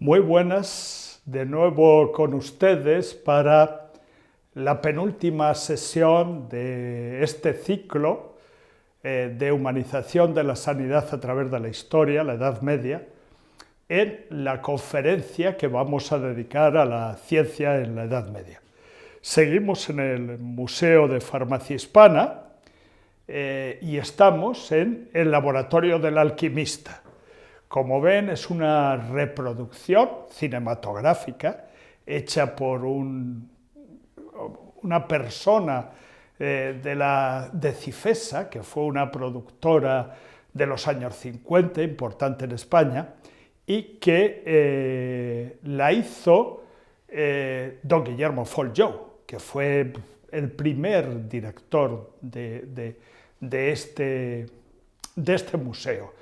Muy buenas, de nuevo con ustedes para la penúltima sesión de este ciclo de humanización de la sanidad a través de la historia, la Edad Media, en la conferencia que vamos a dedicar a la ciencia en la Edad Media. Seguimos en el Museo de Farmacia Hispana y estamos en el Laboratorio del Alquimista. Como ven, es una reproducción cinematográfica hecha por una persona de Cifesa, que fue una productora de los años 50, importante en España, y que la hizo don Guillermo Folleau, que fue el primer director de este museo.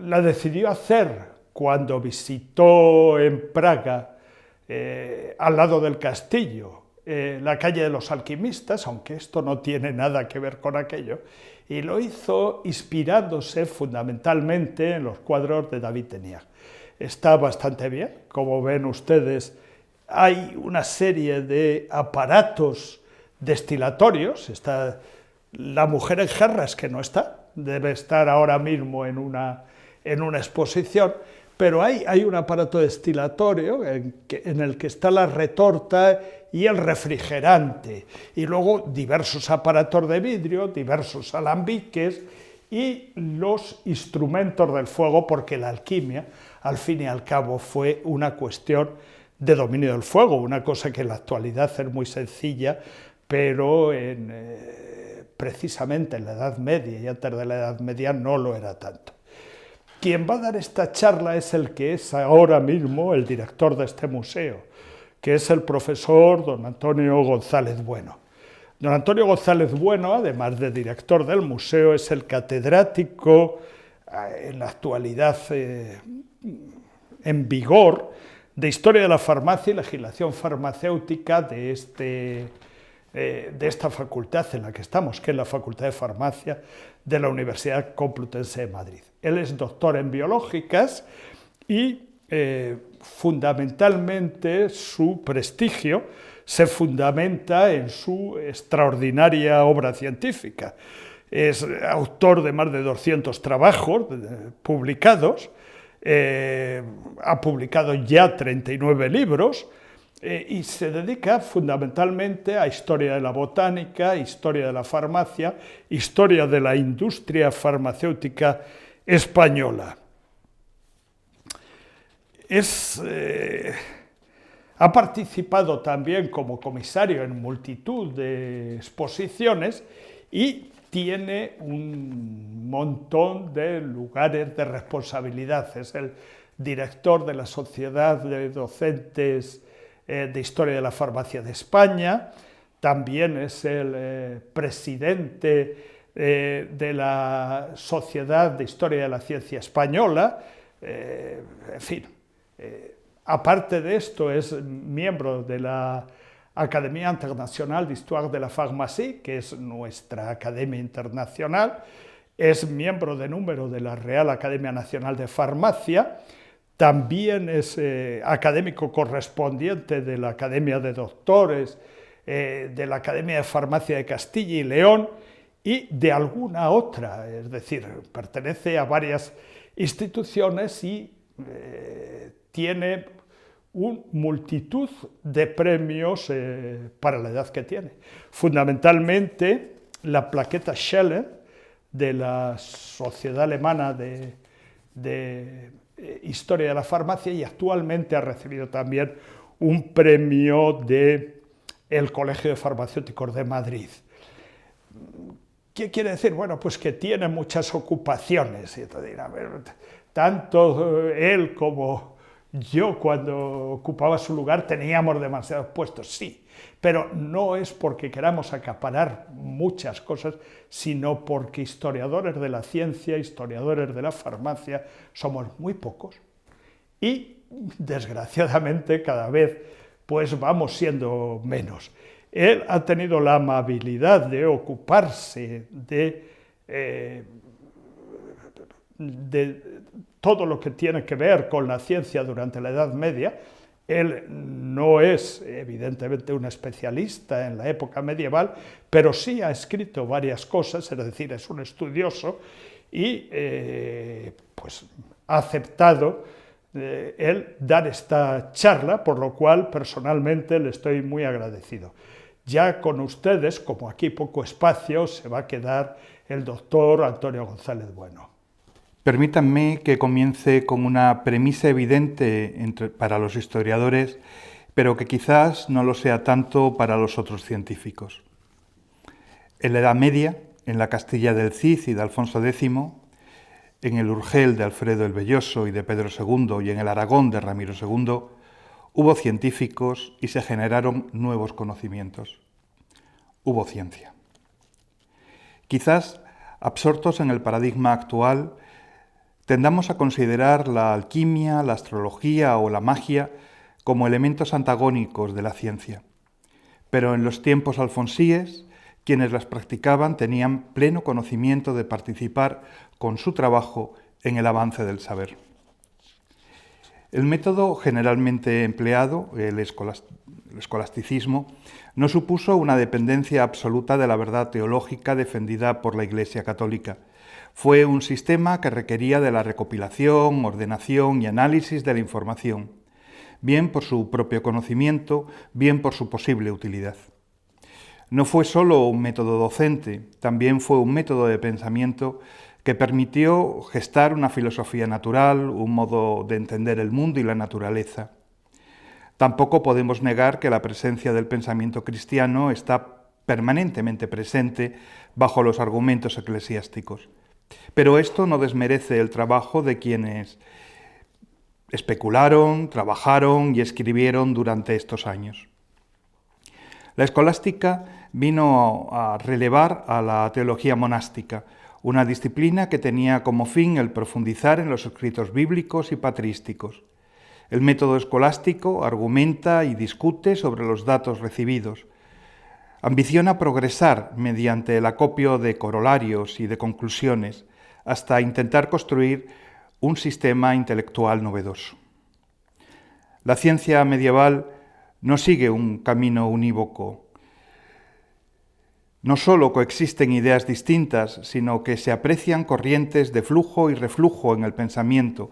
La decidió hacer cuando visitó en Praga, al lado del castillo, la calle de los alquimistas, aunque esto no tiene nada que ver con aquello, y lo hizo inspirándose fundamentalmente en los cuadros de David Teniers. Está bastante bien, como ven ustedes, hay una serie de aparatos destilatorios, está la mujer en jarras, que no está, debe estar ahora mismo en una exposición, pero hay un aparato destilatorio en el que está la retorta y el refrigerante, y luego diversos aparatos de vidrio, diversos alambiques y los instrumentos del fuego, porque la alquimia, al fin y al cabo, fue una cuestión de dominio del fuego, una cosa que en la actualidad es muy sencilla, pero precisamente en la Edad Media y antes de la Edad Media no lo era tanto. Quien va a dar esta charla es el que es ahora mismo el director de este museo, que es el profesor don Antonio González Bueno. Don Antonio González Bueno, además de director del museo, es el catedrático en la actualidad en vigor de Historia de la Farmacia y Legislación Farmacéutica de esta facultad en la que estamos, que es la Facultad de Farmacia de la Universidad Complutense de Madrid. Él es doctor en biológicas y fundamentalmente su prestigio se fundamenta en su extraordinaria obra científica. Es autor de más de 200 trabajos publicados, ha publicado ya 39 libros, y se dedica fundamentalmente a historia de la botánica, historia de la farmacia, historia de la industria farmacéutica española. Ha participado también como comisario en multitud de exposiciones y tiene un montón de lugares de responsabilidad. Es el director de la Sociedad de Docentes de Historia de la Farmacia de España, también es el presidente de la Sociedad de Historia de la Ciencia Española, en fin, aparte de esto es miembro de la Academia Internacional d'Histoire de la Pharmacie, que es nuestra academia internacional, es miembro de número de la Real Academia Nacional de Farmacia, también es académico correspondiente de la Academia de Doctores, de la Academia de Farmacia de Castilla y León y de alguna otra, es decir, pertenece a varias instituciones y tiene una multitud de premios para la edad que tiene. Fundamentalmente la plaqueta Scheller de la Sociedad Alemana de Historia de la Farmacia, y actualmente ha recibido también un premio del Colegio de Farmacéuticos de Madrid. ¿Qué quiere decir? Bueno, pues que tiene muchas ocupaciones. Tanto él como yo, cuando ocupaba su lugar, teníamos demasiados puestos, sí, pero no es porque queramos acaparar muchas cosas, sino porque historiadores de la ciencia, historiadores de la farmacia, somos muy pocos y, desgraciadamente, cada vez pues vamos siendo menos. Él ha tenido la amabilidad de ocuparse de de todo lo que tiene que ver con la ciencia durante la Edad Media. Él no es, evidentemente, un especialista en la época medieval, pero sí ha escrito varias cosas, es decir, es un estudioso y pues ha aceptado él dar esta charla, por lo cual personalmente le estoy muy agradecido. Ya con ustedes, como aquí poco espacio, se va a quedar el doctor Antonio González Bueno. Permítanme que comience con una premisa evidente para los historiadores, pero que quizás no lo sea tanto para los otros científicos. En la Edad Media, en la Castilla del Cid y de Alfonso X, en el Urgel de Alfredo el Belloso y de Pedro II y en el Aragón de Ramiro II, hubo científicos y se generaron nuevos conocimientos. Hubo ciencia. Quizás, absortos en el paradigma actual, tendamos a considerar la alquimia, la astrología o la magia como elementos antagónicos de la ciencia. Pero en los tiempos alfonsíes, quienes las practicaban tenían pleno conocimiento de participar con su trabajo en el avance del saber. El método generalmente empleado, el escolasticismo, no supuso una dependencia absoluta de la verdad teológica defendida por la Iglesia católica. Fue un sistema que requería de la recopilación, ordenación y análisis de la información, bien por su propio conocimiento, bien por su posible utilidad. No fue solo un método docente, también fue un método de pensamiento que permitió gestar una filosofía natural, un modo de entender el mundo y la naturaleza. Tampoco podemos negar que la presencia del pensamiento cristiano está permanentemente presente bajo los argumentos eclesiásticos. Pero esto no desmerece el trabajo de quienes especularon, trabajaron y escribieron durante estos años. La escolástica vino a relevar a la teología monástica, una disciplina que tenía como fin el profundizar en los escritos bíblicos y patrísticos. El método escolástico argumenta y discute sobre los datos recibidos. Ambiciona progresar mediante el acopio de corolarios y de conclusiones, hasta intentar construir un sistema intelectual novedoso. La ciencia medieval no sigue un camino unívoco. No solo coexisten ideas distintas, sino que se aprecian corrientes de flujo y reflujo en el pensamiento,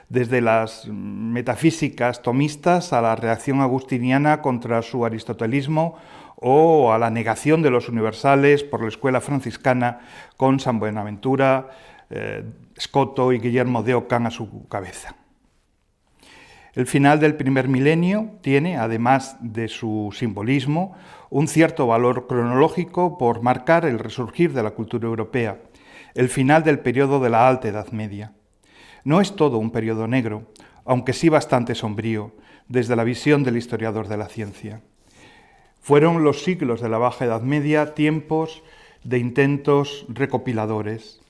desde las metafísicas tomistas a la reacción agustiniana contra su aristotelismo o a la negación de los universales por la escuela franciscana con San Buenaventura, Escoto y Guillermo de Ockham a su cabeza. El final del primer milenio tiene, además de su simbolismo, un cierto valor cronológico por marcar el resurgir de la cultura europea, el final del periodo de la Alta Edad Media. No es todo un periodo negro, aunque sí bastante sombrío, desde la visión del historiador de la ciencia. Fueron los siglos de la Baja Edad Media tiempos de intentos recopiladores,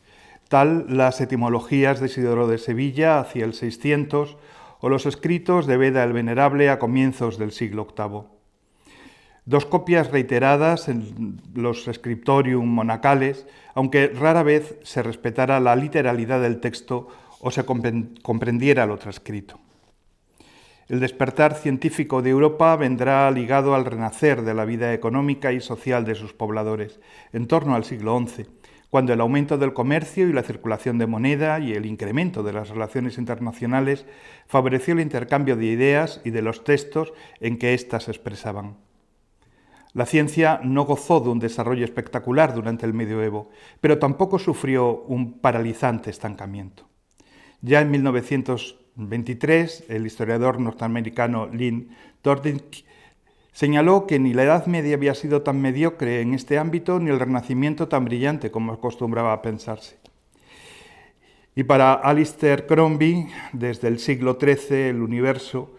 tal las etimologías de Isidoro de Sevilla hacia el 600 o los escritos de Beda el Venerable a comienzos del siglo VIII. Dos copias reiteradas en los scriptorium monacales, aunque rara vez se respetara la literalidad del texto o se comprendiera lo transcrito. El despertar científico de Europa vendrá ligado al renacer de la vida económica y social de sus pobladores, en torno al siglo XI, cuando el aumento del comercio y la circulación de moneda y el incremento de las relaciones internacionales favoreció el intercambio de ideas y de los textos en que éstas se expresaban. La ciencia no gozó de un desarrollo espectacular durante el medioevo, pero tampoco sufrió un paralizante estancamiento. Ya en 1923, el historiador norteamericano Lynn Tordink señaló que ni la Edad Media había sido tan mediocre en este ámbito, ni el Renacimiento tan brillante como acostumbraba a pensarse. Y para Alistair Crombie, desde el siglo XIII, el universo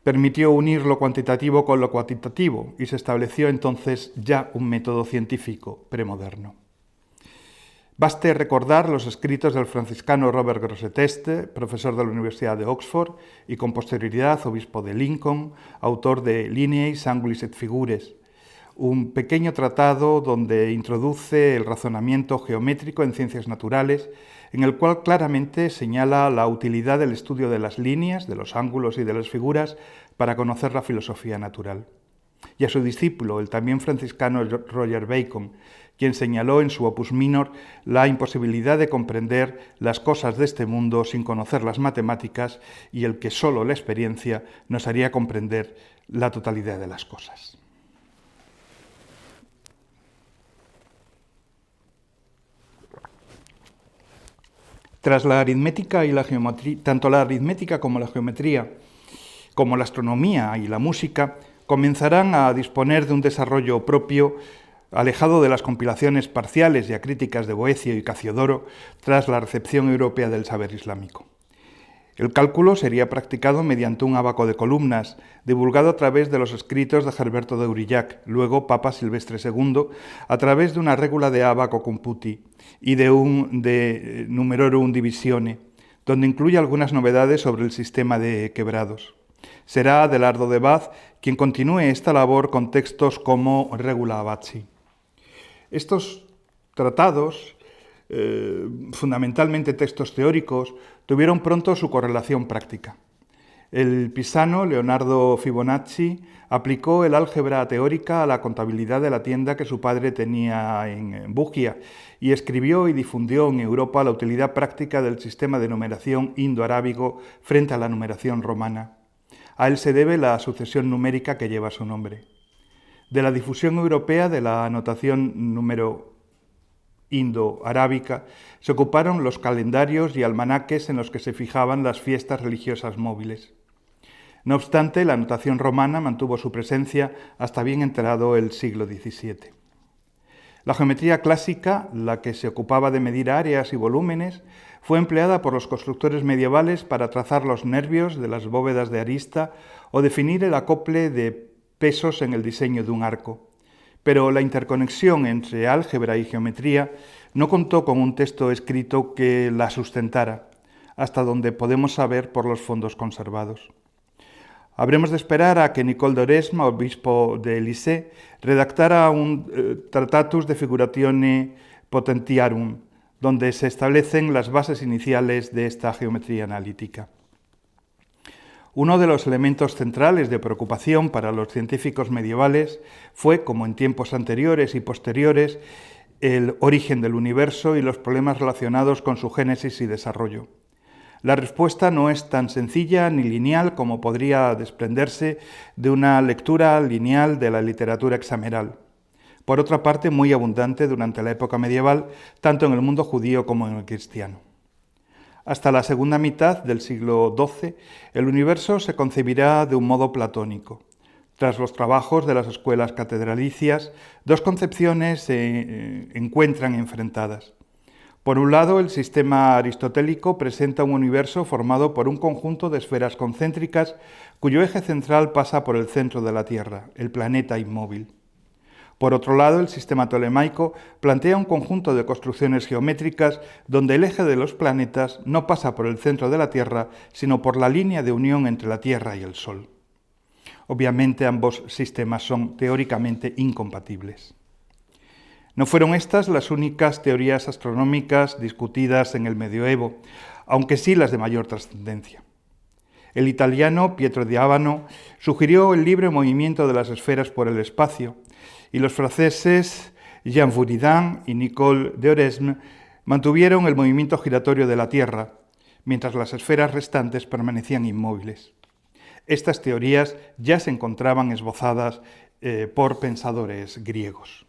permitió unir lo cuantitativo con lo cuantitativo y se estableció entonces ya un método científico premoderno. Baste recordar los escritos del franciscano Robert Grosseteste, profesor de la Universidad de Oxford y con posterioridad obispo de Lincoln, autor de Lineis Angulis et Figures, un pequeño tratado donde introduce el razonamiento geométrico en ciencias naturales, en el cual claramente señala la utilidad del estudio de las líneas, de los ángulos y de las figuras para conocer la filosofía natural. Y a su discípulo, el también franciscano Roger Bacon, quien señaló en su Opus Minor la imposibilidad de comprender las cosas de este mundo sin conocer las matemáticas y el que solo la experiencia nos haría comprender la totalidad de las cosas. Tras la aritmética y la geometría, tanto la aritmética como la geometría, como la astronomía y la música, comenzarán a disponer de un desarrollo propio, alejado de las compilaciones parciales y acríticas de Boecio y Cassiodoro tras la recepción europea del saber islámico. El cálculo sería practicado mediante un ábaco de columnas, divulgado a través de los escritos de Herberto de Aurillac, luego Papa Silvestre II, a través de una regula de ábaco computi y de Numerorum Divisione, donde incluye algunas novedades sobre el sistema de quebrados. Será Adelardo de Bath quien continúe esta labor con textos como Regula Abaci. Estos tratados, fundamentalmente textos teóricos, tuvieron pronto su correlación práctica. El pisano Leonardo Fibonacci aplicó el álgebra teórica a la contabilidad de la tienda que su padre tenía en Bugia y escribió y difundió en Europa la utilidad práctica del sistema de numeración indo-arábigo frente a la numeración romana. A él se debe la sucesión numérica que lleva su nombre. De la difusión europea de la anotación número indo-arábica se ocuparon los calendarios y almanaques en los que se fijaban las fiestas religiosas móviles. No obstante, la anotación romana mantuvo su presencia hasta bien entrado el siglo XVII. La geometría clásica, la que se ocupaba de medir áreas y volúmenes, fue empleada por los constructores medievales para trazar los nervios de las bóvedas de arista o definir el acople de pesos en el diseño de un arco. Pero la interconexión entre álgebra y geometría no contó con un texto escrito que la sustentara, hasta donde podemos saber por los fondos conservados. Habremos de esperar a que Nicole d'Oresme, obispo de Lisieux, redactara un Tratatus de Figuratione Potentiarum, donde se establecen las bases iniciales de esta geometría analítica. Uno de los elementos centrales de preocupación para los científicos medievales fue, como en tiempos anteriores y posteriores, el origen del universo y los problemas relacionados con su génesis y desarrollo. La respuesta no es tan sencilla ni lineal como podría desprenderse de una lectura lineal de la literatura hexameral. Por otra parte, muy abundante durante la época medieval, tanto en el mundo judío como en el cristiano. Hasta la segunda mitad del siglo XII, el universo se concebirá de un modo platónico. Tras los trabajos de las escuelas catedralicias, dos concepciones se encuentran enfrentadas. Por un lado, el sistema aristotélico presenta un universo formado por un conjunto de esferas concéntricas cuyo eje central pasa por el centro de la Tierra, el planeta inmóvil. Por otro lado, el sistema tolemaico plantea un conjunto de construcciones geométricas donde el eje de los planetas no pasa por el centro de la Tierra, sino por la línea de unión entre la Tierra y el Sol. Obviamente, ambos sistemas son teóricamente incompatibles. No fueron estas las únicas teorías astronómicas discutidas en el medioevo, aunque sí las de mayor trascendencia. El italiano Pietro di Abano sugirió el libre movimiento de las esferas por el espacio, y los franceses Jean Buridan y Nicole d'Oresme mantuvieron el movimiento giratorio de la Tierra, mientras las esferas restantes permanecían inmóviles. Estas teorías ya se encontraban esbozadas por pensadores griegos.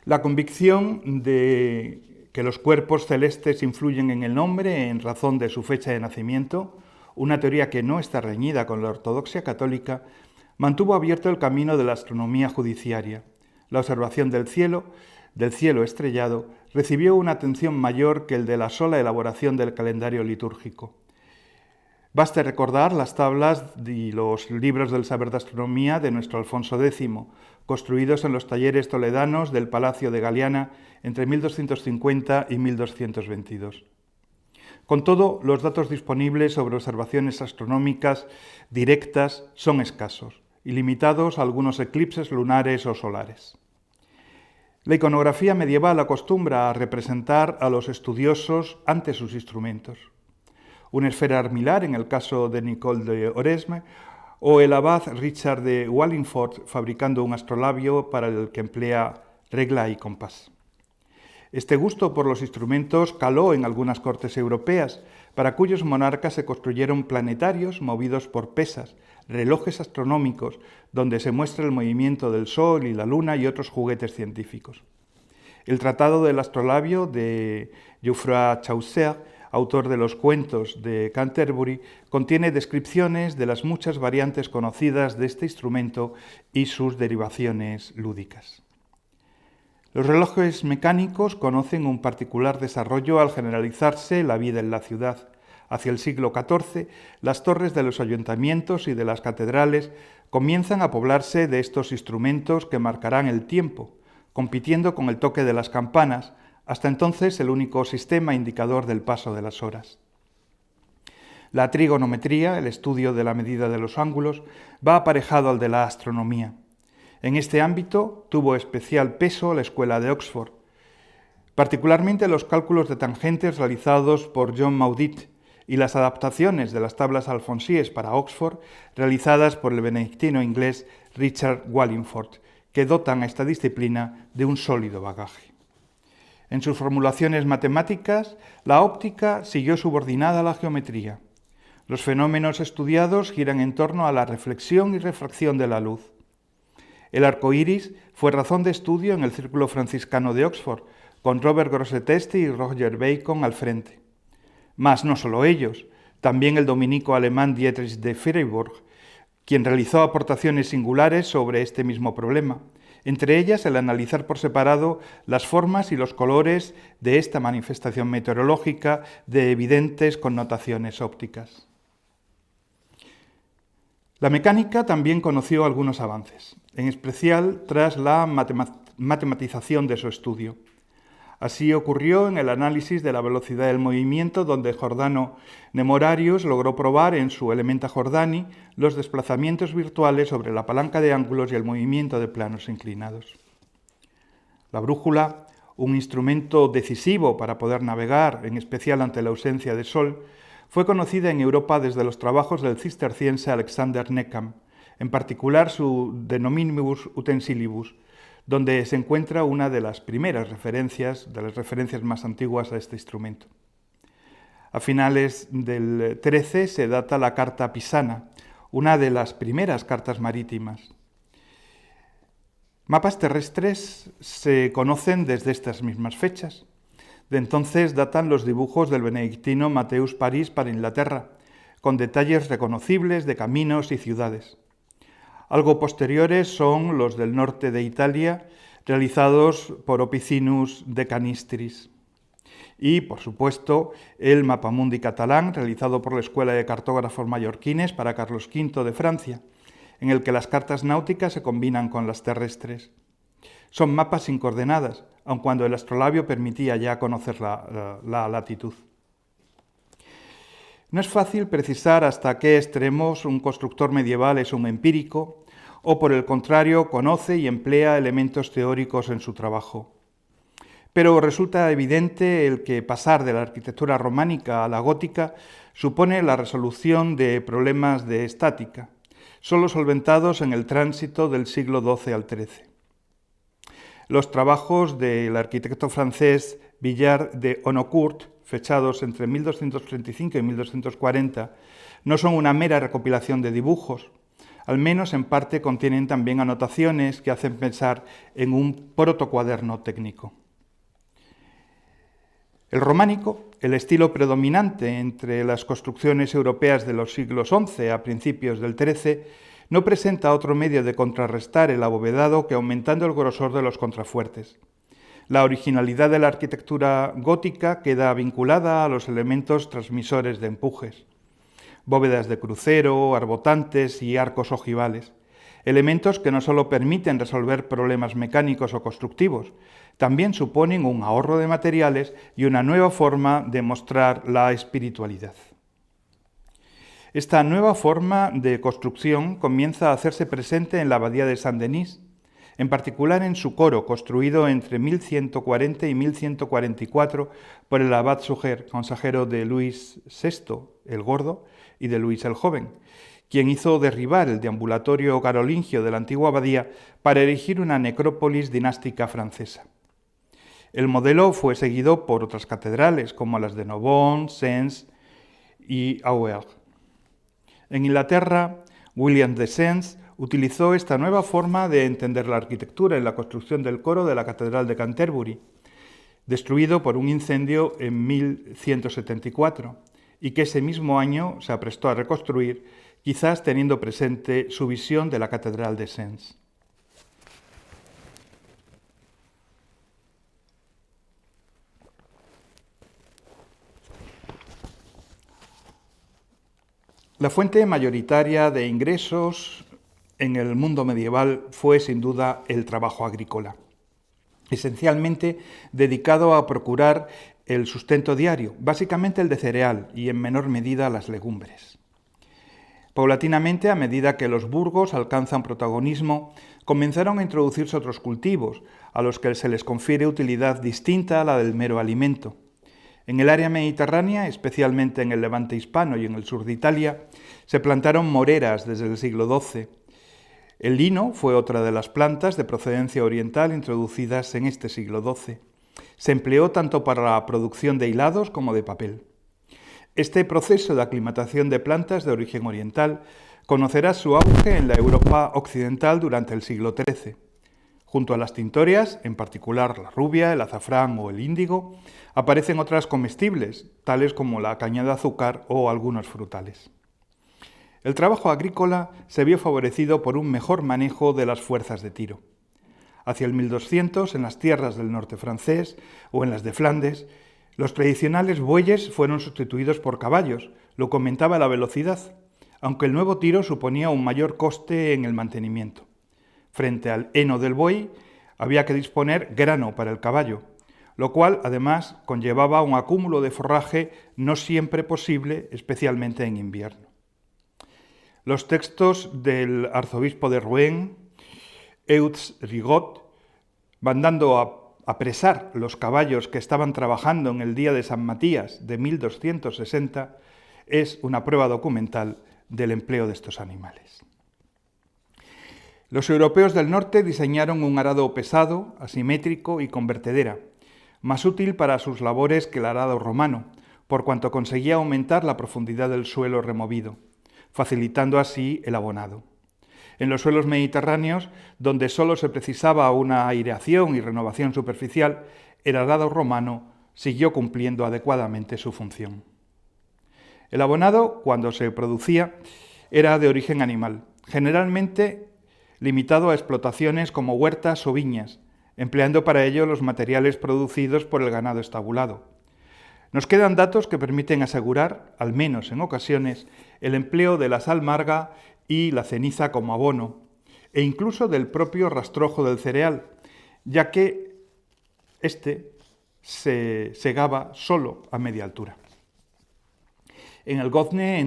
La convicción de que los cuerpos celestes influyen en el nombre en razón de su fecha de nacimiento, una teoría que no está reñida con la ortodoxia católica, mantuvo abierto el camino de la astronomía judiciaria. La observación del cielo estrellado, recibió una atención mayor que el de la sola elaboración del calendario litúrgico. Baste recordar las tablas y los libros del saber de astronomía de nuestro Alfonso X, construidos en los talleres toledanos del Palacio de Galiana entre 1250 y 1222. Con todo, los datos disponibles sobre observaciones astronómicas directas son escasos y limitados a algunos eclipses lunares o solares. La iconografía medieval acostumbra a representar a los estudiosos ante sus instrumentos. Una esfera armilar en el caso de Nicole de Oresme, o el abad Richard de Wallingford fabricando un astrolabio para el que emplea regla y compás. Este gusto por los instrumentos caló en algunas cortes europeas, para cuyos monarcas se construyeron planetarios movidos por pesas, relojes astronómicos, donde se muestra el movimiento del Sol y la Luna y otros juguetes científicos. El Tratado del Astrolabio de Geoffroy Chaucer, autor de los cuentos de Canterbury, contiene descripciones de las muchas variantes conocidas de este instrumento y sus derivaciones lúdicas. Los relojes mecánicos conocen un particular desarrollo al generalizarse la vida en la ciudad. Hacia el siglo XIV, las torres de los ayuntamientos y de las catedrales comienzan a poblarse de estos instrumentos que marcarán el tiempo, compitiendo con el toque de las campanas, hasta entonces el único sistema indicador del paso de las horas. La trigonometría, el estudio de la medida de los ángulos, va aparejado al de la astronomía. En este ámbito tuvo especial peso la Escuela de Oxford, particularmente los cálculos de tangentes realizados por John Maudit y las adaptaciones de las tablas alfonsíes para Oxford realizadas por el benedictino inglés Richard Wallingford, que dotan a esta disciplina de un sólido bagaje. En sus formulaciones matemáticas, la óptica siguió subordinada a la geometría. Los fenómenos estudiados giran en torno a la reflexión y refracción de la luz. El arco iris fue razón de estudio en el Círculo Franciscano de Oxford, con Robert Grosseteste y Roger Bacon al frente. Mas no solo ellos, también el dominico alemán Dietrich de Freiburg, quien realizó aportaciones singulares sobre este mismo problema, entre ellas el analizar por separado las formas y los colores de esta manifestación meteorológica de evidentes connotaciones ópticas. La mecánica también conoció algunos avances, en especial tras la matematización de su estudio. Así ocurrió en el análisis de la velocidad del movimiento, donde Giordano Nemorarius logró probar en su Elementa Jordani los desplazamientos virtuales sobre la palanca de ángulos y el movimiento de planos inclinados. La brújula, un instrumento decisivo para poder navegar, en especial ante la ausencia de sol, fue conocida en Europa desde los trabajos del cisterciense Alexander Neckham, en particular su De Nominibus Utensilibus, donde se encuentra una de las primeras referencias, de las referencias más antiguas a este instrumento. A finales del XIII se data la Carta Pisana, una de las primeras cartas marítimas. Mapas terrestres se conocen desde estas mismas fechas. De entonces datan los dibujos del benedictino Mateus París para Inglaterra, con detalles reconocibles de caminos y ciudades. Algo posteriores son los del norte de Italia, realizados por Opicinus de Canistris. Y, por supuesto, el Mapamundi catalán, realizado por la Escuela de Cartógrafos Mallorquines para Carlos V de Francia, en el que las cartas náuticas se combinan con las terrestres. Son mapas sin coordenadas, aun cuando el astrolabio permitía ya conocer la latitud. No es fácil precisar hasta qué extremos un constructor medieval es un empírico, o por el contrario conoce y emplea elementos teóricos en su trabajo. Pero resulta evidente el que pasar de la arquitectura románica a la gótica supone la resolución de problemas de estática, solo solventados en el tránsito del siglo XII al XIII. Los trabajos del arquitecto francés Villard de Honnecourt, fechados entre 1235 y 1240, no son una mera recopilación de dibujos. Al menos en parte contienen también anotaciones que hacen pensar en un protocuaderno técnico. El románico, el estilo predominante entre las construcciones europeas de los siglos XI a principios del XIII, no presenta otro medio de contrarrestar el abovedado que aumentando el grosor de los contrafuertes. La originalidad de la arquitectura gótica queda vinculada a los elementos transmisores de empujes. Bóvedas de crucero, arbotantes y arcos ojivales. Elementos que no solo permiten resolver problemas mecánicos o constructivos, también suponen un ahorro de materiales y una nueva forma de mostrar la espiritualidad. Esta nueva forma de construcción comienza a hacerse presente en la abadía de Saint-Denis, en particular en su coro, construido entre 1140 y 1144 por el abad Suger, consejero de Luis VI el Gordo y de Luis el Joven, quien hizo derribar el deambulatorio carolingio de la antigua abadía para erigir una necrópolis dinástica francesa. El modelo fue seguido por otras catedrales, como las de Narbonne, Sens y Auxerre. En Inglaterra, William de Sens utilizó esta nueva forma de entender la arquitectura en la construcción del coro de la Catedral de Canterbury, destruido por un incendio en 1174, y que ese mismo año se aprestó a reconstruir, quizás teniendo presente su visión de la Catedral de Sens. La fuente mayoritaria de ingresos en el mundo medieval fue sin duda el trabajo agrícola, esencialmente dedicado a procurar el sustento diario, básicamente el de cereal y en menor medida las legumbres. Paulatinamente, a medida que los burgos alcanzan protagonismo, comenzaron a introducirse otros cultivos, a los que se les confiere utilidad distinta a la del mero alimento. En el área mediterránea, especialmente en el levante hispano y en el sur de Italia, se plantaron moreras desde el siglo XII. El lino fue otra de las plantas de procedencia oriental introducidas en este siglo XII. Se empleó tanto para la producción de hilados como de papel. Este proceso de aclimatación de plantas de origen oriental conocerá su auge en la Europa occidental durante el siglo XIII. Junto a las tintorias, en particular la rubia, el azafrán o el índigo, aparecen otras comestibles, tales como la caña de azúcar o algunos frutales. El trabajo agrícola se vio favorecido por un mejor manejo de las fuerzas de tiro. Hacia el 1200, en las tierras del norte francés o en las de Flandes, los tradicionales bueyes fueron sustituidos por caballos, lo que aumentaba la velocidad, aunque el nuevo tiro suponía un mayor coste en el mantenimiento. Frente al heno del buey, había que disponer grano para el caballo, lo cual además conllevaba un acúmulo de forraje no siempre posible, especialmente en invierno. Los textos del arzobispo de Rouen, Eudes Rigaud, mandando a apresar los caballos que estaban trabajando en el día de San Matías de 1260, es una prueba documental del empleo de estos animales. Los europeos del norte diseñaron un arado pesado, asimétrico y con vertedera, más útil para sus labores que el arado romano, por cuanto conseguía aumentar la profundidad del suelo removido, facilitando así el abonado. En los suelos mediterráneos, donde solo se precisaba una aireación y renovación superficial, el arado romano siguió cumpliendo adecuadamente su función. El abonado, cuando se producía, era de origen animal, generalmente limitado a explotaciones como huertas o viñas, empleando para ello los materiales producidos por el ganado estabulado. Nos quedan datos que permiten asegurar, al menos en ocasiones, el empleo de la sal marga y la ceniza como abono, e incluso del propio rastrojo del cereal, ya que éste se segaba solo a media altura. En el gozne,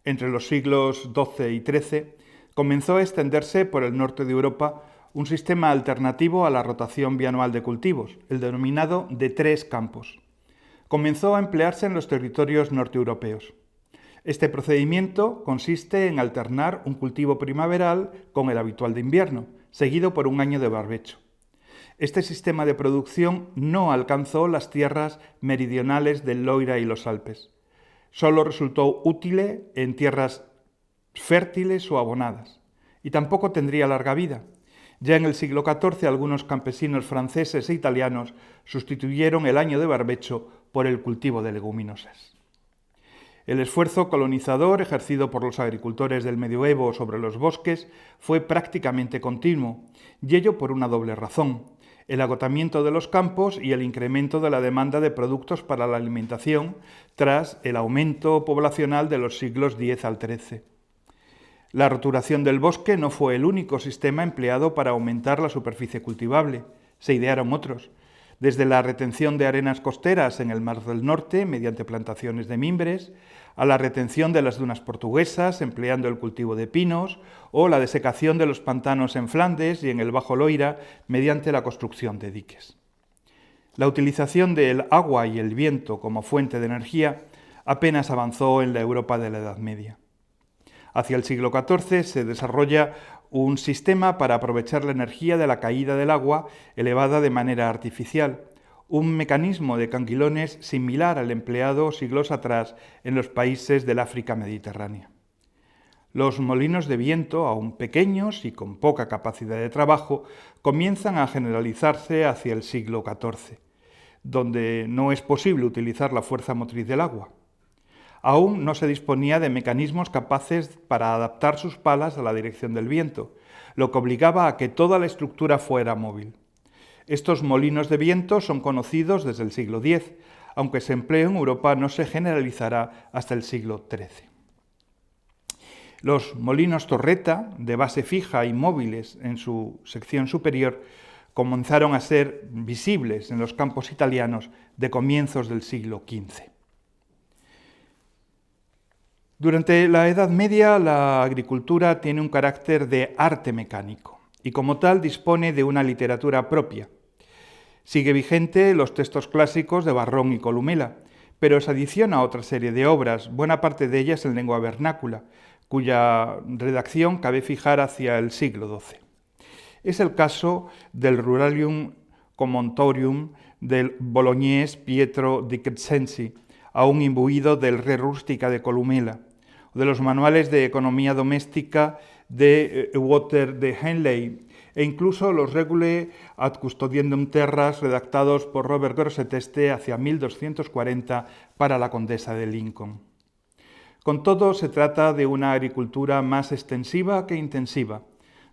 entre los siglos XII y XIII, comenzó a extenderse por el norte de Europa un sistema alternativo a la rotación bianual de cultivos, el denominado de 3 campos. Comenzó a emplearse en los territorios norteeuropeos. Este procedimiento consiste en alternar un cultivo primaveral con el habitual de invierno, seguido por un año de barbecho. Este sistema de producción no alcanzó las tierras meridionales del Loira y los Alpes. Solo resultó útil en tierras fértiles o abonadas, y tampoco tendría larga vida. Ya en el siglo XIV algunos campesinos franceses e italianos sustituyeron el año de barbecho por el cultivo de leguminosas. El esfuerzo colonizador ejercido por los agricultores del medioevo sobre los bosques fue prácticamente continuo, y ello por una doble razón: el agotamiento de los campos y el incremento de la demanda de productos para la alimentación tras el aumento poblacional de los siglos X al XIII. La roturación del bosque no fue el único sistema empleado para aumentar la superficie cultivable, se idearon otros. desde la retención de arenas costeras en el Mar del Norte mediante plantaciones de mimbres, a la retención de las dunas portuguesas empleando el cultivo de pinos, o la desecación de los pantanos en Flandes y en el Bajo Loira mediante la construcción de diques. La utilización del agua y el viento como fuente de energía apenas avanzó en la Europa de la Edad Media. Hacia el siglo XIV se desarrolla un sistema para aprovechar la energía de la caída del agua elevada de manera artificial, un mecanismo de cangilones similar al empleado siglos atrás en los países del África mediterránea. Los molinos de viento, aún pequeños y con poca capacidad de trabajo, comienzan a generalizarse hacia el siglo XIV, donde no es posible utilizar la fuerza motriz del agua. Aún no se disponía de mecanismos capaces para adaptar sus palas a la dirección del viento, lo que obligaba a que toda la estructura fuera móvil. Estos molinos de viento son conocidos desde el siglo X, aunque su empleo en Europa no se generalizará hasta el siglo XIII. Los molinos torreta, de base fija y móviles en su sección superior, comenzaron a ser visibles en los campos italianos de comienzos del siglo XV. Durante la Edad Media, la agricultura tiene un carácter de arte mecánico y como tal dispone de una literatura propia. Sigue vigente los textos clásicos de Varrón y Columela, pero se adiciona otra serie de obras, buena parte de ellas en lengua vernácula, cuya redacción cabe fijar hacia el siglo XII. Es el caso del Ruralium Commontorium del bolognés Pietro di Crescenzi, aún imbuido del Re Rustica de Columela, o de los manuales de economía doméstica de Walter de Henley, e incluso los Regulae ad Custodiendum Terras redactados por Robert Grosseteste hacia 1240 para la condesa de Lincoln. Con todo, se trata de una agricultura más extensiva que intensiva,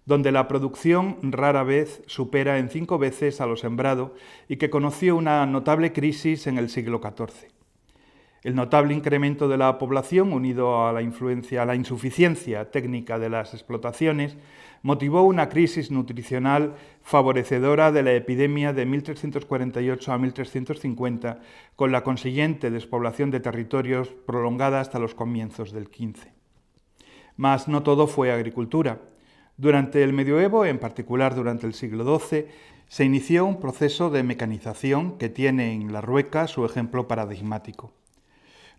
donde la producción rara vez supera en 5 veces a lo sembrado y que conoció una notable crisis en el siglo XIV. El notable incremento de la población, unido a la insuficiencia técnica de las explotaciones, motivó una crisis nutricional favorecedora de la epidemia de 1348 a 1350, con la consiguiente despoblación de territorios prolongada hasta los comienzos del XV. Mas no todo fue agricultura. Durante el medioevo, en particular durante el siglo XII, se inició un proceso de mecanización que tiene en la rueca su ejemplo paradigmático.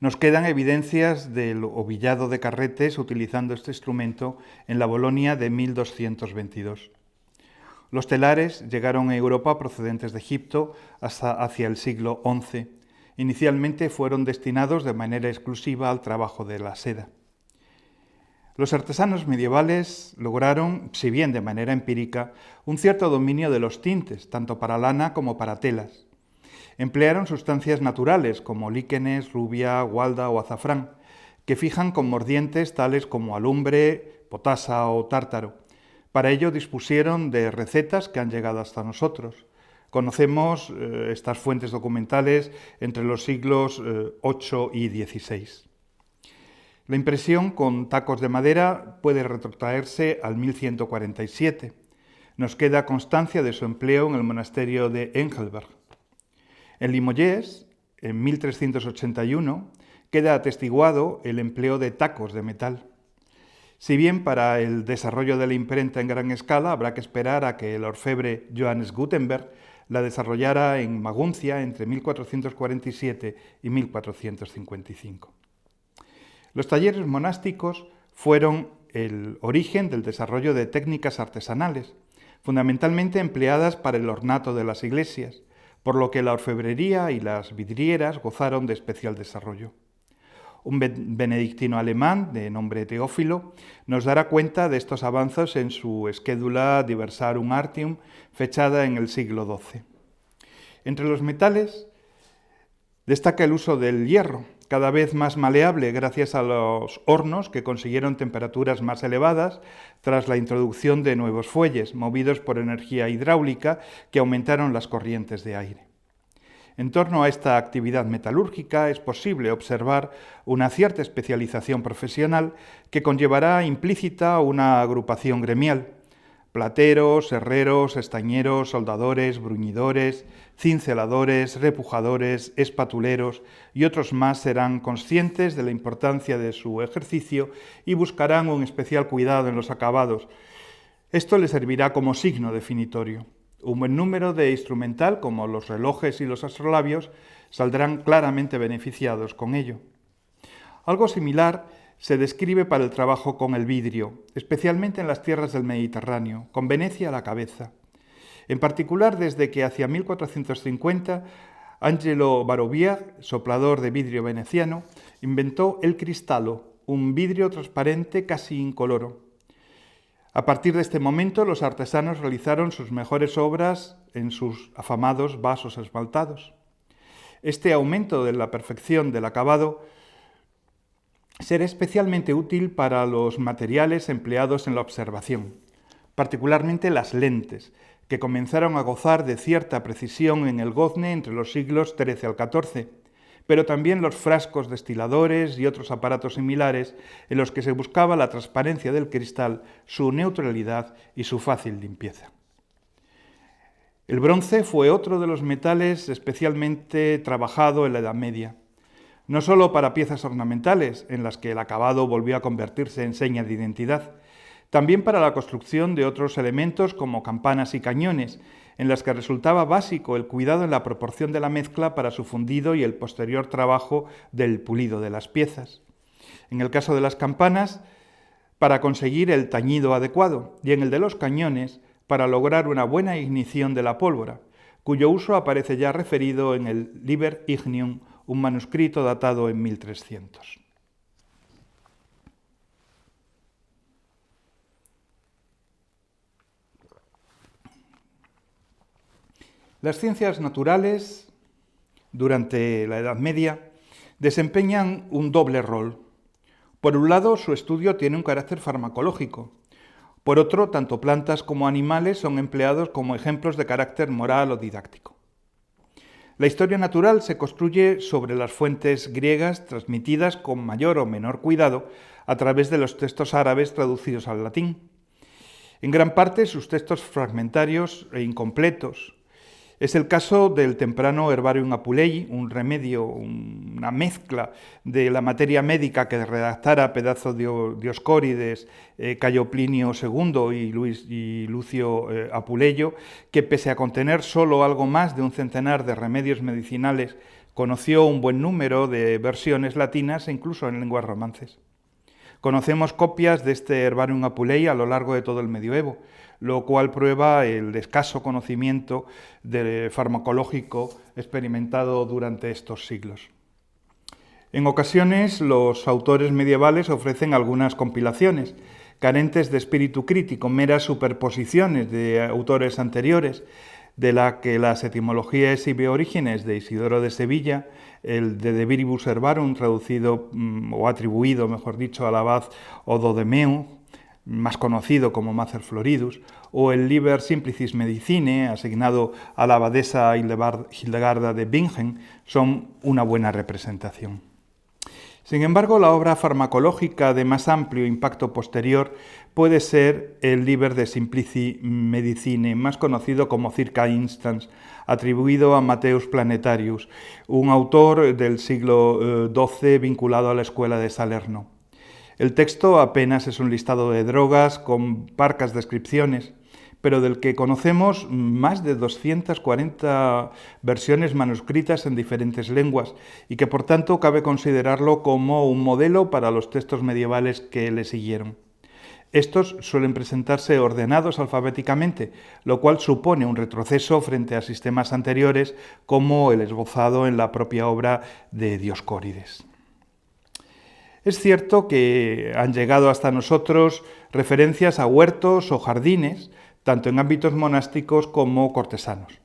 Nos quedan evidencias del ovillado de carretes utilizando este instrumento en la Bolonia de 1222. Los telares llegaron a Europa procedentes de Egipto hasta hacia el siglo XI. Inicialmente fueron destinados de manera exclusiva al trabajo de la seda. Los artesanos medievales lograron, si bien de manera empírica, un cierto dominio de los tintes, tanto para lana como para telas. Emplearon sustancias naturales como líquenes, rubia, gualda o azafrán, que fijan con mordientes tales como alumbre, potasa o tártaro. Para ello dispusieron de recetas que han llegado hasta nosotros. Conocemos estas fuentes documentales entre los siglos VIII y XVI. La impresión con tacos de madera puede retrotraerse al 1147. Nos queda constancia de su empleo en el monasterio de Engelberg. En Limoges, en 1381, queda atestiguado el empleo de tacos de metal. Si bien para el desarrollo de la imprenta en gran escala habrá que esperar a que el orfebre Johannes Gutenberg la desarrollara en Maguncia entre 1447 y 1455. Los talleres monásticos fueron el origen del desarrollo de técnicas artesanales, fundamentalmente empleadas para el ornato de las iglesias, por lo que la orfebrería y las vidrieras gozaron de especial desarrollo. Un benedictino alemán de nombre Teófilo nos dará cuenta de estos avances en su Schedula Diversarum Artium, fechada en el siglo XII. Entre los metales destaca el uso del hierro, cada vez más maleable gracias a los hornos que consiguieron temperaturas más elevadas tras la introducción de nuevos fuelles, movidos por energía hidráulica que aumentaron las corrientes de aire. En torno a esta actividad metalúrgica es posible observar una cierta especialización profesional que conllevará implícita una agrupación gremial. plateros, herreros, estañeros, soldadores, bruñidores, cinceladores, repujadores, espatuleros y otros más serán conscientes de la importancia de su ejercicio y buscarán un especial cuidado en los acabados. Esto les servirá como signo definitorio. Un buen número de instrumental, como los relojes y los astrolabios, saldrán claramente beneficiados con ello. Algo similar se describe para el trabajo con el vidrio, especialmente en las tierras del Mediterráneo, con Venecia a la cabeza. En particular, desde que hacia 1450 Angelo Baroviag, soplador de vidrio veneciano, inventó el cristallo, un vidrio transparente casi incoloro. A partir de este momento, los artesanos realizaron sus mejores obras en sus afamados vasos esmaltados. Este aumento de la perfección del acabado será especialmente útil para los materiales empleados en la observación, particularmente las lentes, que comenzaron a gozar de cierta precisión en el gozne entre los siglos XIII al XIV, pero también los frascos destiladores y otros aparatos similares en los que se buscaba la transparencia del cristal, su neutralidad y su fácil limpieza. El bronce fue otro de los metales especialmente trabajado en la Edad Media, no solo para piezas ornamentales, en las que el acabado volvió a convertirse en seña de identidad, también para la construcción de otros elementos como campanas y cañones, en las que resultaba básico el cuidado en la proporción de la mezcla para su fundido y el posterior trabajo del pulido de las piezas. En el caso de las campanas, para conseguir el tañido adecuado, y en el de los cañones, para lograr una buena ignición de la pólvora, cuyo uso aparece ya referido en el Liber Ignium, un manuscrito datado en 1300. Las ciencias naturales, durante la Edad Media, desempeñan un doble rol. Por un lado, su estudio tiene un carácter farmacológico. Por otro, tanto plantas como animales son empleados como ejemplos de carácter moral o didáctico. La historia natural se construye sobre las fuentes griegas transmitidas con mayor o menor cuidado a través de los textos árabes traducidos al latín. En gran parte sus textos fragmentarios e incompletos. Es el caso del temprano Herbarium Apulei, un remedio, una mezcla de la materia médica que redactara Pedazo Dioscórides, Cayo Plinio II y Lucio Apuleyo, que pese a contener solo algo más de un centenar de remedios medicinales, conoció un buen número de versiones latinas e incluso en lenguas romances. Conocemos copias de este Herbarium Apulei a lo largo de todo el medioevo, lo cual prueba el escaso conocimiento farmacológico experimentado durante estos siglos. En ocasiones, los autores medievales ofrecen algunas compilaciones, carentes de espíritu crítico, meras superposiciones de autores anteriores, de la que las etimologías y biorígenes de Isidoro de Sevilla, el de Viribus Herbarum, traducido o atribuido, mejor dicho, al abad Odo de Meu, más conocido como Macer Floridus, o el Liber Simplicis Medicinae, asignado a la abadesa Hildegarda de Bingen, son una buena representación. Sin embargo, la obra farmacológica de más amplio impacto posterior puede ser el Liber de Simplici Medicinae, más conocido como Circa Instans, atribuido a Mateus Planetarius, un autor del siglo XII vinculado a la escuela de Salerno. El texto apenas es un listado de drogas con parcas descripciones, pero del que conocemos más de 240 versiones manuscritas en diferentes lenguas y que por tanto cabe considerarlo como un modelo para los textos medievales que le siguieron. Estos suelen presentarse ordenados alfabéticamente, lo cual supone un retroceso frente a sistemas anteriores como el esbozado en la propia obra de Dioscórides. Es cierto que han llegado hasta nosotros referencias a huertos o jardines, tanto en ámbitos monásticos como cortesanos.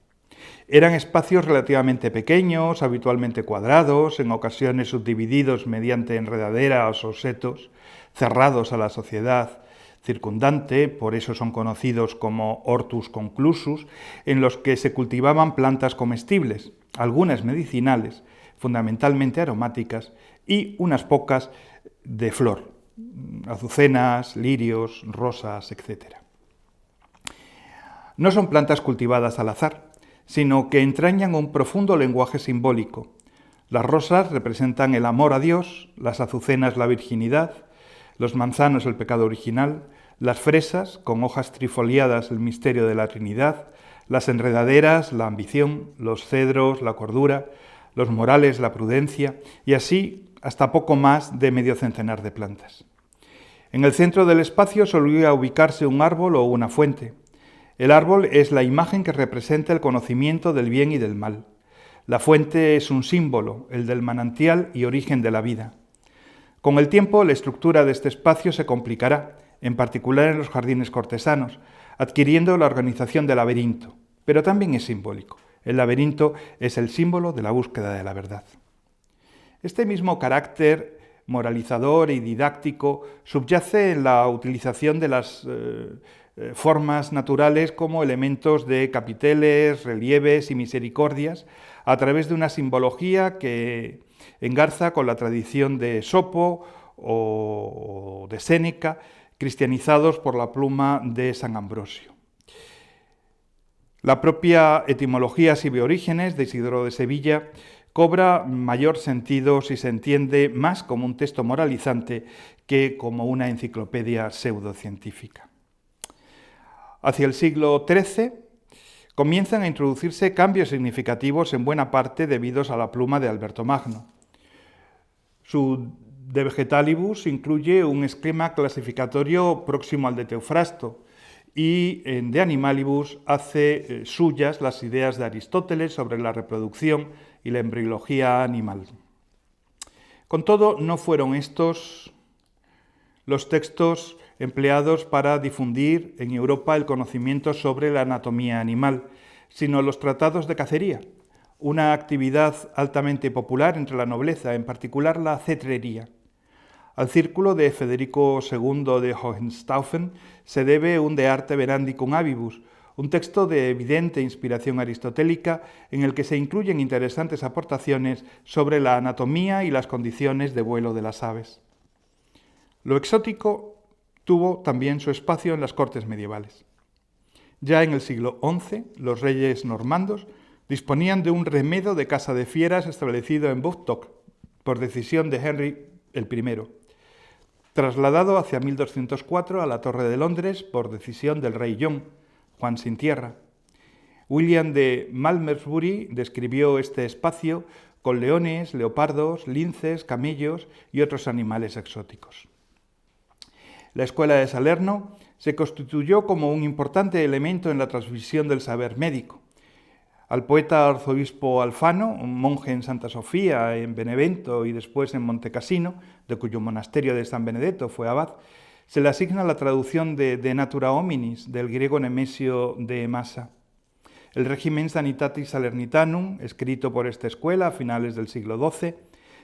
Eran espacios relativamente pequeños, habitualmente cuadrados, en ocasiones subdivididos mediante enredaderas o setos, cerrados a la sociedad circundante, por eso son conocidos como hortus conclusus, en los que se cultivaban plantas comestibles, algunas medicinales, fundamentalmente aromáticas, y unas pocas de flor, azucenas, lirios, rosas, etc. No son plantas cultivadas al azar, sino que entrañan un profundo lenguaje simbólico. Las rosas representan el amor a Dios, las azucenas la virginidad, los manzanos el pecado original, las fresas, con hojas trifoliadas, el misterio de la Trinidad, las enredaderas, la ambición, los cedros, la cordura, los morales, la prudencia, y así hasta poco más de medio centenar de plantas. En el centro del espacio solía ubicarse un árbol o una fuente. El árbol es la imagen que representa el conocimiento del bien y del mal. La fuente es un símbolo, el del manantial y origen de la vida. Con el tiempo, la estructura de este espacio se complicará, en particular en los jardines cortesanos, adquiriendo la organización de laberinto, pero también es simbólico. El laberinto es el símbolo de la búsqueda de la verdad. Este mismo carácter moralizador y didáctico subyace en la utilización de las formas naturales como elementos de capiteles, relieves y misericordias, a través de una simbología que engarza con la tradición de Esopo o de Séneca, cristianizados por la pluma de San Ambrosio. La propia etimología Sibiorígenes de Isidoro de Sevilla cobra mayor sentido si se entiende más como un texto moralizante que como una enciclopedia pseudocientífica. Hacia el siglo XIII comienzan a introducirse cambios significativos en buena parte debidos a la pluma de Alberto Magno. Su De Vegetalibus incluye un esquema clasificatorio próximo al de Teofrasto y en De Animalibus hace suyas las ideas de Aristóteles sobre la reproducción y la embriología animal. Con todo, no fueron estos los textos empleados para difundir en Europa el conocimiento sobre la anatomía animal, sino los tratados de cacería, una actividad altamente popular entre la nobleza, en particular la cetrería. Al círculo de Federico II de Hohenstaufen se debe un De Arte Verandicum Avibus, un texto de evidente inspiración aristotélica en el que se incluyen interesantes aportaciones sobre la anatomía y las condiciones de vuelo de las aves. Lo exótico tuvo también su espacio en las cortes medievales. Ya en el siglo XI, los reyes normandos disponían de un remedo de caza de fieras establecido en Bugtock, por decisión de Henry I, trasladado hacia 1204 a la Torre de Londres por decisión del rey John, Juan sin tierra. William de Malmesbury describió este espacio con leones, leopardos, linces, camellos y otros animales exóticos. La escuela de Salerno se constituyó como un importante elemento en la transmisión del saber médico. Al poeta arzobispo Alfano, un monje en Santa Sofía, en Benevento y después en Montecassino, de cuyo monasterio de San Benedetto fue abad, se le asigna la traducción de Natura Hominis, del griego Nemesio de Massa. El Regimen Sanitatis Salernitanum, escrito por esta escuela a finales del siglo XII,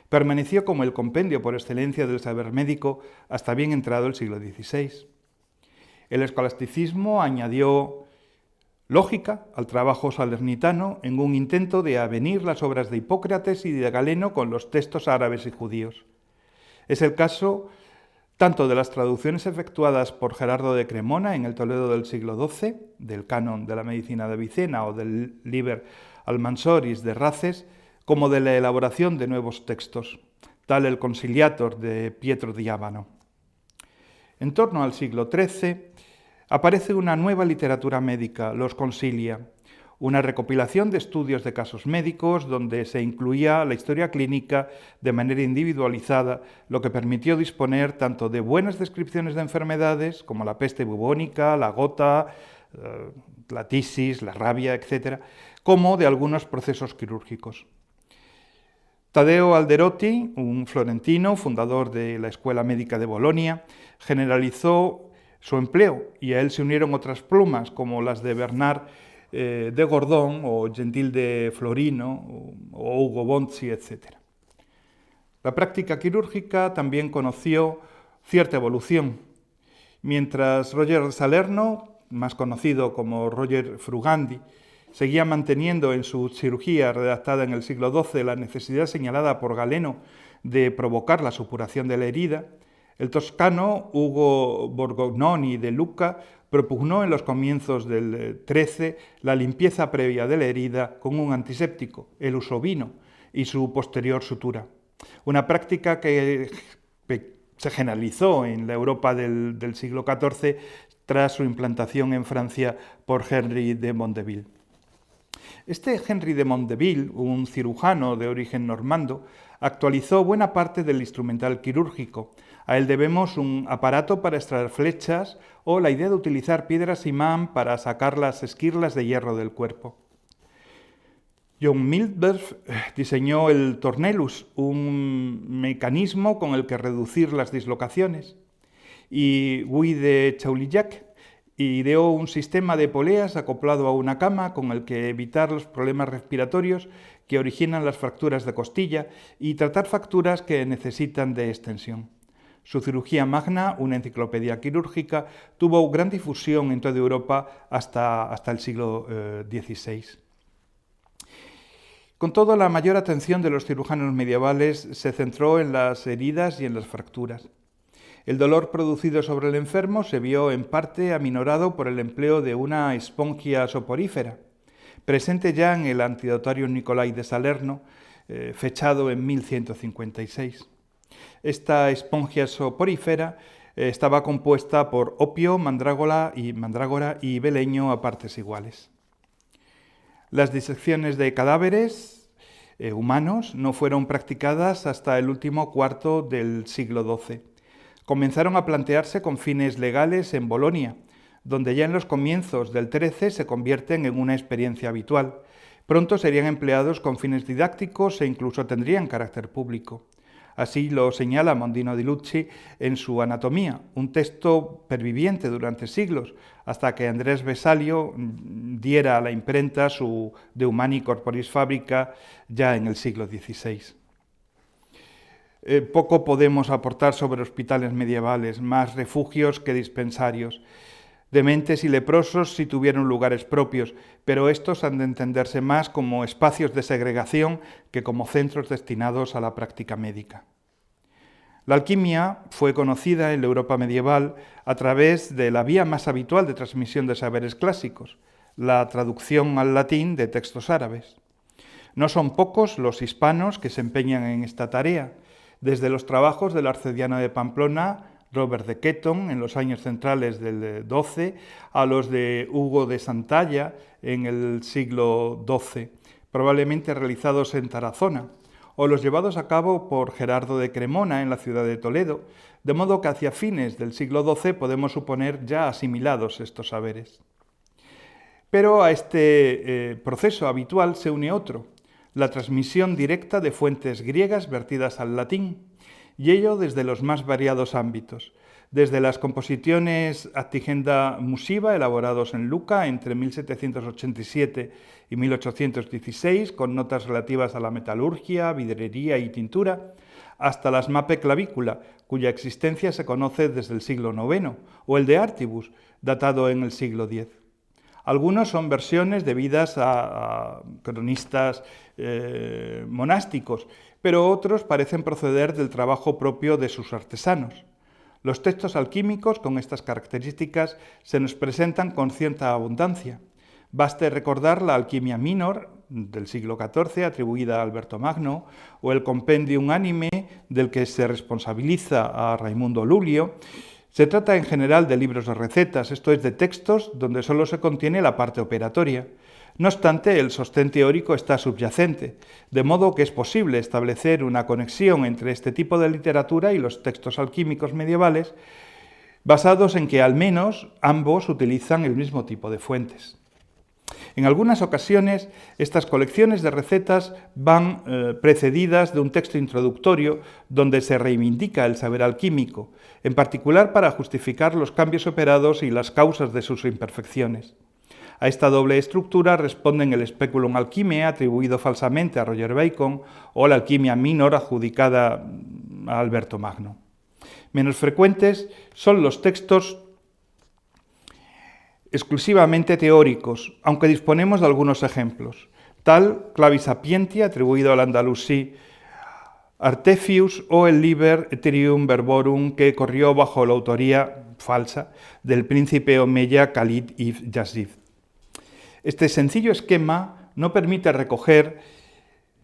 permaneció como el compendio por excelencia del saber médico hasta bien entrado el siglo XVI. El escolasticismo añadió lógica al trabajo salernitano en un intento de avenir las obras de Hipócrates y de Galeno con los textos árabes y judíos. Es el caso tanto de las traducciones efectuadas por Gerardo de Cremona en el Toledo del siglo XII, del Canon de la Medicina de Avicena o del Liber Almansoris de Races, como de la elaboración de nuevos textos, tal el Conciliator de Pietro Diávano. En torno al siglo XIII aparece una nueva literatura médica, los Consilia, una recopilación de estudios de casos médicos donde se incluía la historia clínica de manera individualizada, lo que permitió disponer tanto de buenas descripciones de enfermedades como la peste bubónica, la gota, la tisis, la rabia, etc., como de algunos procesos quirúrgicos. Taddeo Alderotti, un florentino, fundador de la Escuela Médica de Bolonia, generalizó su empleo y a él se unieron otras plumas como las de Bernard de Gordon o Gentil de Florino o Ugo Bonzi, etc. La práctica quirúrgica también conoció cierta evolución. Mientras Roger Salerno, más conocido como Roger Frugandi, seguía manteniendo en su cirugía redactada en el siglo XII la necesidad señalada por Galeno de provocar la supuración de la herida, El toscano Ugo Borgognoni de Lucca propugnó en los comienzos del XIII la limpieza previa de la herida con un antiséptico, el usovino, y su posterior sutura. Una práctica que se generalizó en la Europa del siglo XIV tras su implantación en Francia por Henry de Mondeville. Este Henry de Mondeville, un cirujano de origen normando, actualizó buena parte del instrumental quirúrgico. A él debemos un aparato para extraer flechas o la idea de utilizar piedras imán para sacar las esquirlas de hierro del cuerpo. John Milberg diseñó el tornellus, un mecanismo con el que reducir las dislocaciones, y Guy de Chaulillac ideó un sistema de poleas acoplado a una cama con el que evitar los problemas respiratorios que originan las fracturas de costilla y tratar fracturas que necesitan de extensión. Su cirugía magna, una enciclopedia quirúrgica, tuvo gran difusión en toda Europa hasta el siglo XVI. Con todo, la mayor atención de los cirujanos medievales se centró en las heridas y en las fracturas. El dolor producido sobre el enfermo se vio en parte aminorado por el empleo de una espongia soporífera, presente ya en el Antidotario Nicolai de Salerno, fechado en 1156. Esta espongia soporífera estaba compuesta por opio, mandrágora y beleño a partes iguales. Las disecciones de cadáveres humanos no fueron practicadas hasta el último cuarto del siglo XII. Comenzaron a plantearse con fines legales en Bolonia, donde ya en los comienzos del XIII se convierten en una experiencia habitual. Pronto serían empleados con fines didácticos e incluso tendrían carácter público. Así lo señala Mondino di Lucci en su Anatomía, un texto perviviente durante siglos, hasta que Andrés Vesalio diera a la imprenta su De Humani Corporis Fabrica ya en el siglo XVI. Poco podemos aportar sobre hospitales medievales, más refugios que dispensarios. Dementes y leprosos sí tuvieron lugares propios, pero estos han de entenderse más como espacios de segregación que como centros destinados a la práctica médica. La alquimia fue conocida en la Europa medieval a través de la vía más habitual de transmisión de saberes clásicos, la traducción al latín de textos árabes. No son pocos los hispanos que se empeñan en esta tarea, desde los trabajos del arcediano de Pamplona, Robert de Queton, en los años centrales del XII, a los de Hugo de Santalla en el siglo XII, probablemente realizados en Tarazona, o los llevados a cabo por Gerardo de Cremona en la ciudad de Toledo, de modo que hacia fines del siglo XII podemos suponer ya asimilados estos saberes. Pero a este proceso habitual se une otro, la transmisión directa de fuentes griegas vertidas al latín, y ello desde los más variados ámbitos, desde las composiciones Actigenda Musiva elaborados en Lucca entre 1787 y 1816, con notas relativas a la metalurgia, vidrería y tintura, hasta las Mappe Clavicula, cuya existencia se conoce desde el siglo IX, o el de Artibus, datado en el siglo X. Algunos son versiones debidas a cronistas monásticos, pero otros parecen proceder del trabajo propio de sus artesanos. Los textos alquímicos con estas características se nos presentan con cierta abundancia. Baste recordar la Alquimia Minor del siglo XIV, atribuida a Alberto Magno, o el Compendium Anime, del que se responsabiliza a Raimundo Lulio. Se trata en general de libros de recetas, esto es, de textos donde solo se contiene la parte operatoria. No obstante, el sostén teórico está subyacente, de modo que es posible establecer una conexión entre este tipo de literatura y los textos alquímicos medievales, basados en que al menos ambos utilizan el mismo tipo de fuentes. En algunas ocasiones, estas colecciones de recetas van precedidas de un texto introductorio donde se reivindica el saber alquímico, en particular para justificar los cambios operados y las causas de sus imperfecciones. A esta doble estructura responden el Speculum Alchimiae, atribuido falsamente a Roger Bacon, o la Alquimia Minor, adjudicada a Alberto Magno. Menos frecuentes son los textos exclusivamente teóricos, aunque disponemos de algunos ejemplos. Tal Clavis Sapientia, atribuido al andalusí Artephius o el Liber Ethereum Verborum, que corrió bajo la autoría falsa del príncipe omeya Khalid ibn Yazid. Este sencillo esquema no permite recoger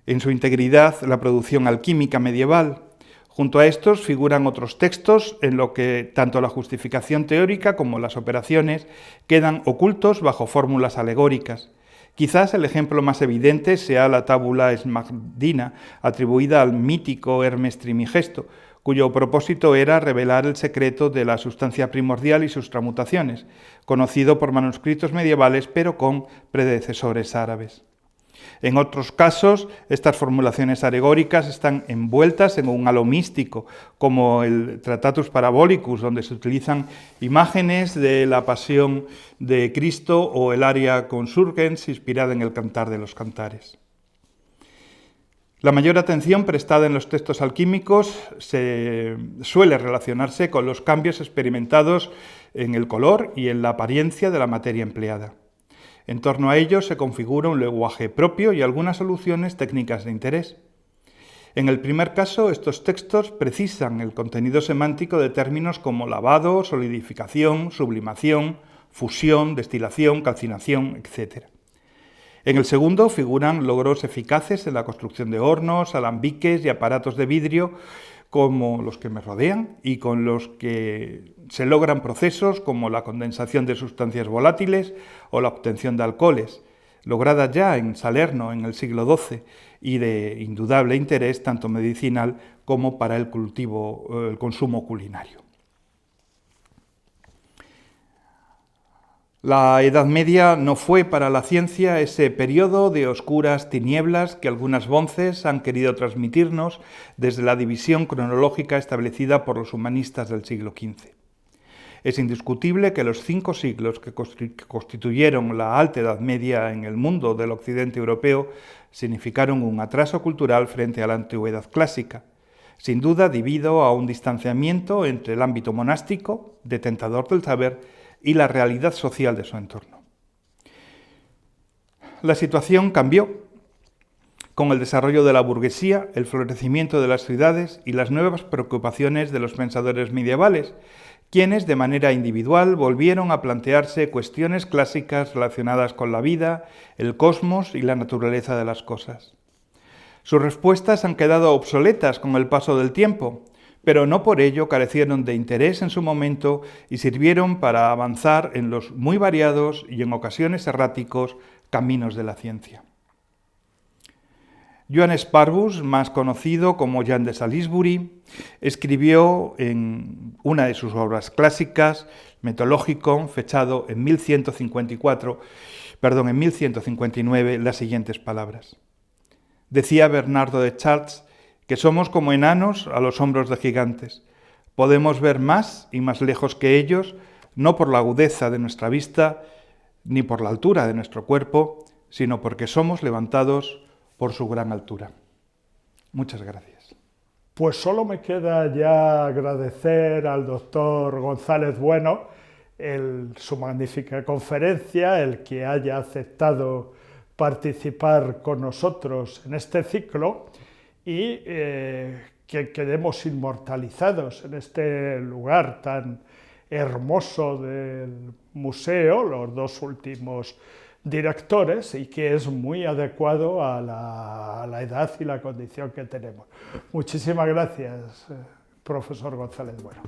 en su integridad la producción alquímica medieval. Junto a estos figuran otros textos en los que tanto la justificación teórica como las operaciones quedan ocultos bajo fórmulas alegóricas. Quizás el ejemplo más evidente sea la Tábula Esmagdina, atribuida al mítico Hermes Trimigesto, cuyo propósito era revelar el secreto de la sustancia primordial y sus transmutaciones, conocido por manuscritos medievales pero con predecesores árabes. En otros casos, estas formulaciones alegóricas están envueltas en un halo místico, como el Tractatus Parabolicus, donde se utilizan imágenes de la pasión de Cristo, o el Aria Consurgens, inspirada en el Cantar de los Cantares. La mayor atención prestada en los textos alquímicos suele relacionarse con los cambios experimentados en el color y en la apariencia de la materia empleada. En torno a ello se configura un lenguaje propio y algunas soluciones técnicas de interés. En el primer caso, estos textos precisan el contenido semántico de términos como lavado, solidificación, sublimación, fusión, destilación, calcinación, etc. En el segundo figuran logros eficaces en la construcción de hornos, alambiques y aparatos de vidrio como los que me rodean y con los que se logran procesos como la condensación de sustancias volátiles o la obtención de alcoholes, logradas ya en Salerno en el siglo XII y de indudable interés tanto medicinal como para el consumo culinario. La Edad Media no fue para la ciencia ese periodo de oscuras tinieblas que algunas voces han querido transmitirnos desde la división cronológica establecida por los humanistas del siglo XV. Es indiscutible que los 5 siglos que constituyeron la Alta Edad Media en el mundo del occidente europeo significaron un atraso cultural frente a la antigüedad clásica, sin duda debido a un distanciamiento entre el ámbito monástico, detentador del saber, y la realidad social de su entorno. La situación cambió con el desarrollo de la burguesía, el florecimiento de las ciudades y las nuevas preocupaciones de los pensadores medievales, quienes de manera individual volvieron a plantearse cuestiones clásicas relacionadas con la vida, el cosmos y la naturaleza de las cosas. Sus respuestas han quedado obsoletas con el paso del tiempo, pero no por ello carecieron de interés en su momento y sirvieron para avanzar en los muy variados y en ocasiones erráticos caminos de la ciencia. Johannes Parvus, más conocido como Jan de Salisbury, escribió en una de sus obras clásicas, Methodologicon, fechado en 1159, las siguientes palabras. Decía Bernardo de Chartres que somos como enanos a los hombros de gigantes. Podemos ver más y más lejos que ellos, no por la agudeza de nuestra vista, ni por la altura de nuestro cuerpo, sino porque somos levantados por su gran altura. Muchas gracias. Pues solo me queda ya agradecer al doctor González Bueno su magnífica conferencia, el que haya aceptado participar con nosotros en este ciclo y que quedemos inmortalizados en este lugar tan hermoso del museo, los 2 últimos directores, y que es muy adecuado a la edad y la condición que tenemos. Muchísimas gracias, profesor González Bueno.